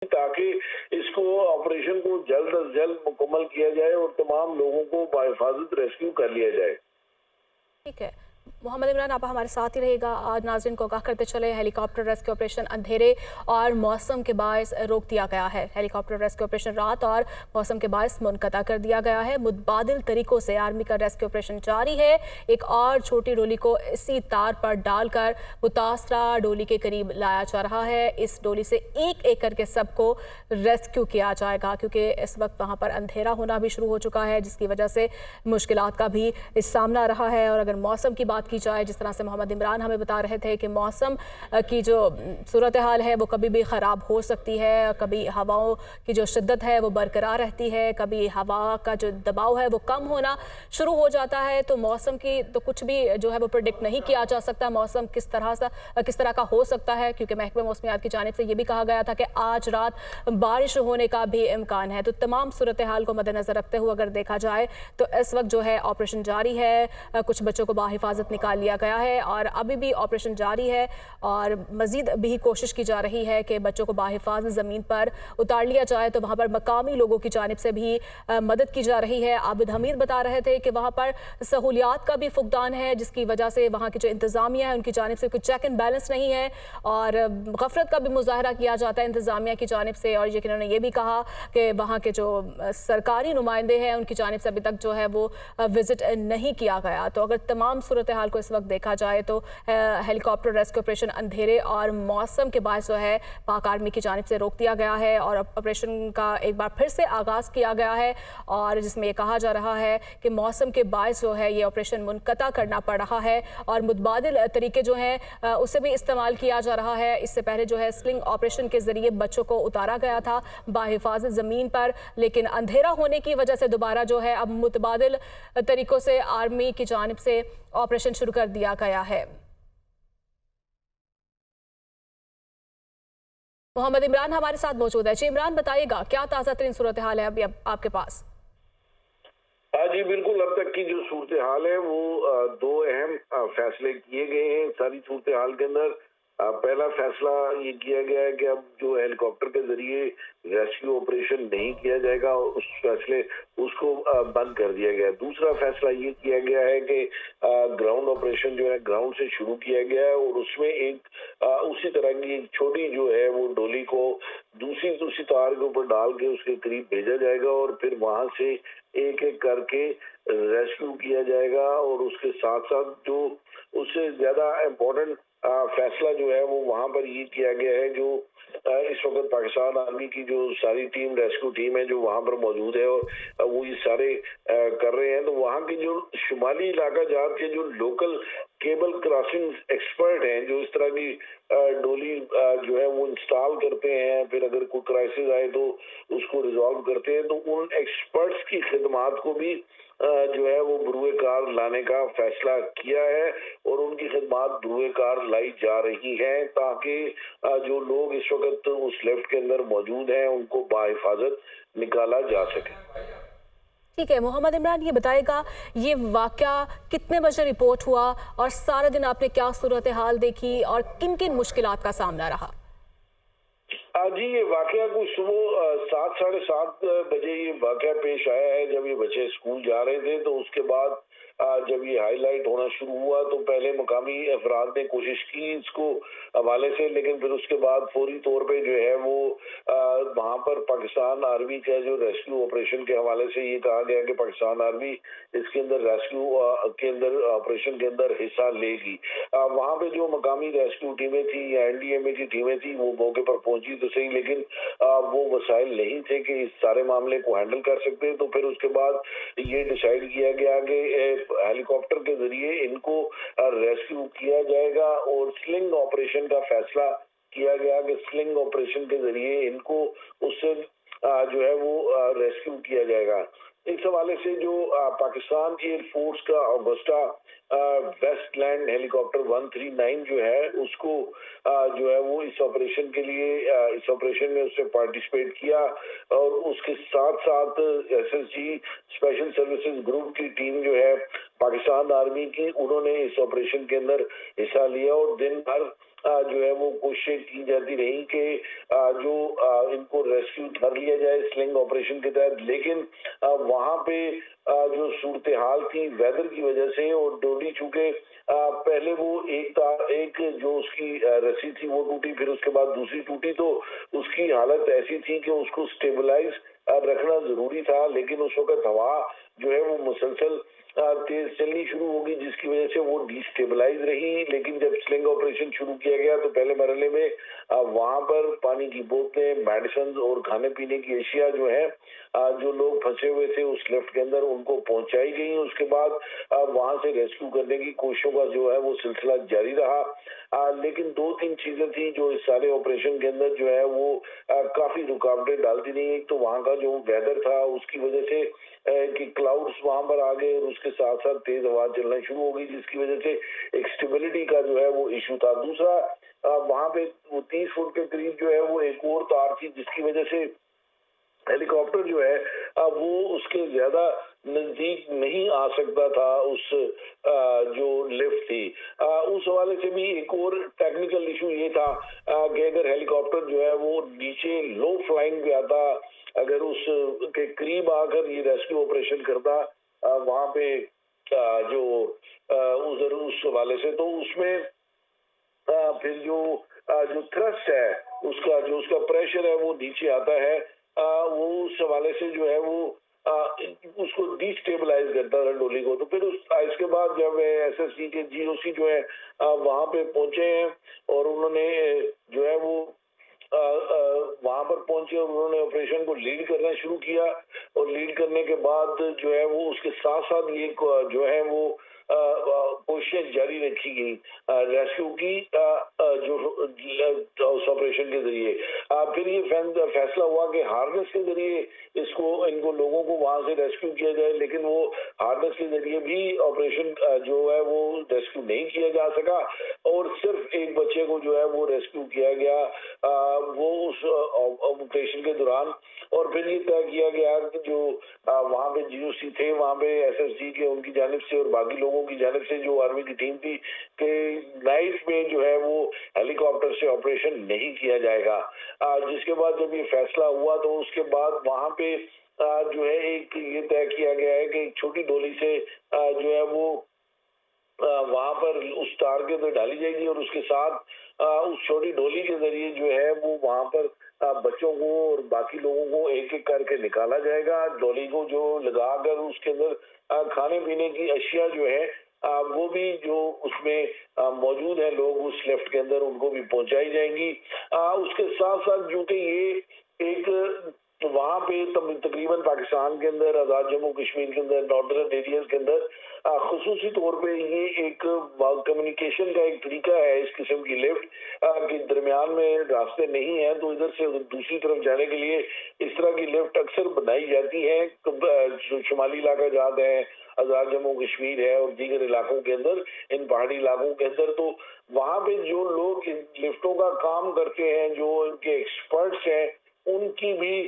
ताकि इसको ऑपरेशन को जल्द अज जल्द मुकम्मल किया जाए और तमाम लोगों को बाहिफाजत रेस्क्यू कर लिया जाए। ठीक है, मोहम्मद इमरान आप हमारे साथ ही रहेगा। आज नाज़रीन को आगाह करते चले, हेलीकॉप्टर रेस्क्यू ऑपरेशन अंधेरे और मौसम के बायस रोक दिया गया है। हेलीकॉप्टर रेस्क्यू ऑपरेशन रात और मौसम के बायस मुनक़ता कर दिया गया है। मुतबादिल तरीकों से आर्मी का रेस्क्यू ऑपरेशन जारी है। एक और छोटी डोली को इसी तार पर डालकर मुतासरा डोली के करीब लाया जा रहा है। इस डोली से एक एक करके सबको रेस्क्यू किया जाएगा, क्योंकि इस वक्त वहाँ पर अंधेरा होना भी शुरू हो चुका है, जिसकी वजह से मुश्किलात का भी सामना रहा है। और अगर मौसम की बात की जाए, जिस तरह से मोहम्मद इमरान हमें बता रहे थे कि मौसम की जो सूरत हाल है वो कभी भी ख़राब हो सकती है। कभी हवाओं की जो शिद्दत है वो बरकरार रहती है, कभी हवा का जो दबाव है वो कम होना शुरू हो जाता है। तो मौसम की तो कुछ भी जो है वो प्रेडिक्ट नहीं किया जा सकता। मौसम किस तरह का हो सकता है, क्योंकि महकमे मौसमियात की जानिब से ये भी कहा गया था कि आज रात बारिश होने का भी इम्कान है। तो तमाम सूरत हाल को मद्देनज़र रखते हुए अगर देखा जाए तो इस वक्त जो है ऑपरेशन जारी है। कुछ बच्चों को बाहिफाजत निकाल लिया गया है और अभी भी ऑपरेशन जारी है और मज़ीद भी कोशिश की जा रही है कि बच्चों को बाहिफाजत ज़मीन पर उतार लिया जाए। तो वहाँ पर मकामी लोगों की जानिब से भी मदद की जा रही है। आबिद हमीद बता रहे थे कि वहाँ पर सहूलियात का भी फुकदान है, जिसकी वजह से वहाँ की जो इंतज़ामिया है उनकी जानिब से कोई चेक एंड बैलेंस नहीं है और गफलत का भी मुजाहरा किया जाता है इंतज़ामिया की जानिब से। और ये उन्होंने ये भी कहा कि वहाँ के जो सरकारी नुमाइंदे हैं उनकी जानिब से अभी तक जो है वो विजिट नहीं किया गया। तो अगर तमाम सूरत हाल को इस वक्त देखा जाए तो हेलीकॉप्टर रेस्क्यू ऑपरेशन अंधेरे और मौसम के बायस जो है पाक आर्मी की जानिब से रोक दिया गया है और ऑपरेशन का एक बार फिर से आगाज़ किया गया है। और जिसमें ये कहा जा रहा है कि मौसम के बायस जो है ये ऑपरेशन मुनक़ता करना पड़ रहा है और मुतबादिल तरीके जो हैं उसे भी इस्तेमाल किया जा रहा है। इससे पहले जो है स्लिंग ऑपरेशन के ज़रिए बच्चों को उतारा गया था बाहिफाजत ज़मीन पर, लेकिन अंधेरा होने की वजह से दोबारा जो है अब मुतबादिल तरीक़ों से आर्मी की जानिब से ऑपरेशन शुरू कर दिया गया है। मोहम्मद इमरान हमारे साथ मौजूद है। जी इमरान, बताइएगा क्या ताज़ा तरीन सूरत हाल है अभी आपके पास? हाँ जी, बिल्कुल। अब तक की जो सूरत हाल है वो दो अहम फैसले किए गए हैं सारी सूरत हाल के अंदर। पहला फैसला ये किया गया है कि अब जो हेलीकॉप्टर के जरिए रेस्क्यू ऑपरेशन नहीं किया जाएगा, उस फैसले उसको बंद कर दिया गया है। दूसरा फैसला ये किया गया है कि ग्राउंड ऑपरेशन जो है ग्राउंड से शुरू किया गया है और उसमें एक उसी तरह की एक छोटी जो है वो डोली को दूसरी तार के ऊपर डाल के उसके करीब भेजा जाएगा और फिर वहां से एक एक करके रेस्क्यू किया जाएगा। और उसके साथ साथ जो उससे ज्यादा इम्पोर्टेंट फैसला जो है वो वहां पर ये किया गया है, जो इस वक्त पाकिस्तान आर्मी की जो सारी टीम रेस्क्यू टीम है जो वहां पर मौजूद है और वो ये सारे कर रहे हैं। तो वहां के जो शुमाली इलाका जात के जो लोकल केबल क्रॉसिंग एक्सपर्ट हैं, जो इस तरह की डोली जो है वो इंस्टॉल करते हैं, फिर अगर कोई क्राइसिस आए तो उसको रिजॉल्व करते हैं, तो उन एक्सपर्ट्स की खिदमात को भी जो है वो बरूए कार लाने का फैसला किया है और उनकी खिदमात बरूए कार लाई जा रही है ताकि जो लोग इस वक्त उस लिफ्ट के अंदर मौजूद हैं उनको बाहिफाजत निकाला जा सके। ठीक है, मोहम्मद इमरान ये बताएगा ये वाक़या कितने बजे रिपोर्ट हुआ और सारे दिन आपने क्या सूरत हाल देखी और किन किन मुश्किलात का सामना रहा? जी, ये वाकया कुछ सुबह 7 साढ़े 7 बजे ये वाकया पेश आया है जब ये बच्चे स्कूल जा रहे थे। तो उसके बाद जब ये हाईलाइट होना शुरू हुआ तो पहले मकामी अफराद ने कोशिश की इसको हवाले से, लेकिन फिर उसके बाद फौरी तौर पे जो है वो वहाँ पर पाकिस्तान आर्मी का जो रेस्क्यू ऑपरेशन के हवाले से ये कहा गया कि पाकिस्तान आर्मी इसके अंदर रेस्क्यू के अंदर ऑपरेशन के अंदर हिस्सा लेगी। वहाँ पे जो मकामी रेस्क्यू टीमें थी या एनडीएमए की टीमें थी वो मौके पर पहुंची तो सही, लेकिन वो वसाइल नहीं थे कि इस सारे मामले को हैंडल कर सकते। तो फिर उसके बाद ये डिसाइड किया गया कि हेलीकॉप्टर के जरिए इनको रेस्क्यू किया जाएगा और स्लिंग ऑपरेशन का फैसला किया गया कि स्लिंग ऑपरेशन के जरिए इनको उससे जो है वो रेस्क्यू किया जाएगा। इस हवाले से जो पाकिस्तान एयरफोर्स का ऑगस्टा वेस्टलैंड हेलीकॉप्टर 139 जो है उसको जो है वो इस ऑपरेशन के लिए इस ऑपरेशन में उसने पार्टिसिपेट किया और उसके साथ साथ एसएसजी स्पेशल सर्विसेज ग्रुप की टीम जो है पाकिस्तान आर्मी की, उन्होंने इस ऑपरेशन के अंदर हिस्सा लिया और दिन भर जो है वो कोशिश की जाती रही कि जो इनको रेस्क्यू कर लिया जाए स्लिंग ऑपरेशन के तहत, लेकिन वहां पे जो सूरत हाल थी वेदर की वजह से, और डोली चूंकि पहले वो एक जो उसकी रस्सी थी वो टूटी, फिर उसके बाद दूसरी टूटी, तो उसकी हालत ऐसी थी कि उसको स्टेबलाइज रखना जरूरी था, लेकिन उस वक्त हवा जो है वो मुसलसल तेज चलनी शुरू होगी, जिसकी वजह से वो डिस्टेबलाइज रही। लेकिन जब स्लिंग ऑपरेशन शुरू किया गया तो पहले मरहले में वहां पर पानी की बोतलें, मेडिसिन और खाने पीने की अशिया जो है जो लोग फंसे हुए थे उस लिफ्ट के अंदर उनको पहुंचाई गई। उसके बाद वहां से रेस्क्यू करने की कोशिशों का जो है वो सिलसिला जारी रहा। लेकिन दो तीन चीजें थी जो इस सारे ऑपरेशन के अंदर जो है वो काफी रुकावटें डालती रही। एक तो वहां का जो वेदर था उसकी वजह से कि क्लाउड्स वहां पर आ गए और उसके साथ साथ तेज हवा चलना शुरू हो गई, जिसकी वजह से एक स्टेबिलिटी का जो है वो इशू था। दूसरा वहां पे वो 30 फुट के करीब जो है वो एक और तार थी, जिसकी वजह से हेलीकॉप्टर जो है वो उसके ज्यादा नजदीक नहीं आ सकता था उस जो लिफ्ट थी। उस हवाले से भी एक और टेक्निकल इशू ये था कि अगर हेलीकॉप्टर जो है वो नीचे लो फ्लाइंग पे आता, अगर उस के करीब आकर ये रेस्क्यू ऑपरेशन करता वहां पे जो उधर उस हवाले से, तो उसमें फिर जो थ्रस्ट है उसका प्रेशर है वो नीचे आता है, वो उस हवाले से जो है वो उसको डिस्टेबलाइज करता था डोली को। तो फिर इसके बाद जब एसएससी के जीओसी जो है वहां पे पहुंचे हैं और उन्होंने जो है वो वहां पर पहुंचे और उन्होंने ऑपरेशन को लीड करना शुरू किया, और लीड करने के बाद जो है वो उसके साथ साथ ये जो है वो कोशिश जारी रखी गई रेस्क्यू की जो उस ऑपरेशन के जरिए। फिर ये फैसला हुआ कि हार्नेस के जरिए इनको लोगों को वहां से रेस्क्यू किया जाए, लेकिन वो हार्नेस के जरिए भी ऑपरेशन जो है वो रेस्क्यू नहीं किया जा सका, और सिर्फ एक बच्चे को जो है वो रेस्क्यू किया गया वो उस ऑपरेशन के दौरान। और फिर ये तय किया गया कि जो वहां पे जीओसी थे, वहां पे एसएसजी के उनकी जानिब से और बाकी लोगों की जानिब से जो आर्मी की टीम थी कि नाइट में जो है वो हेलीकॉप्टर से ऑपरेशन नहीं किया जाएगा। जिसके बाद जब ये फैसला हुआ तो उसके बाद वहां पे जो है एक ये तय किया गया है कि एक छोटी डोली से जो है वो वहां पर उस तार के अंदर डाली जाएगी, और उसके साथ उस छोटी डोली के जरिए जो है वो वहां पर बच्चों को और बाकी लोगों को एक एक करके निकाला जाएगा। डोली को जो लगाकर उसके अंदर खाने पीने की अशिया जो है वो भी जो उसमें मौजूद है लोग उस लिफ्ट के अंदर उनको भी पहुंचाई जाएंगी। उसके साथ साथ जो कि ये एक वहां पे तकरीबन पाकिस्तान के अंदर, आजाद जम्मू कश्मीर के अंदर, नॉर्दर्न एरियाज के अंदर खुसूसी तौर पे ये एक कम्युनिकेशन का एक तरीका है इस किस्म की लिफ्ट के दरमियान में रास्ते नहीं है तो इधर से दूसरी तरफ जाने के लिए इस तरह की लिफ्ट अक्सर बनाई जाती है। जो शुमाली इलाका जाते हैं, आजाद जम्मू कश्मीर है और दीगर इलाकों के अंदर, इन पहाड़ी इलाकों के अंदर, तो वहां पे जो लोग इन लिफ्टों का काम करते हैं, जो इनके एक्सपर्ट्स हैं, उनकी भी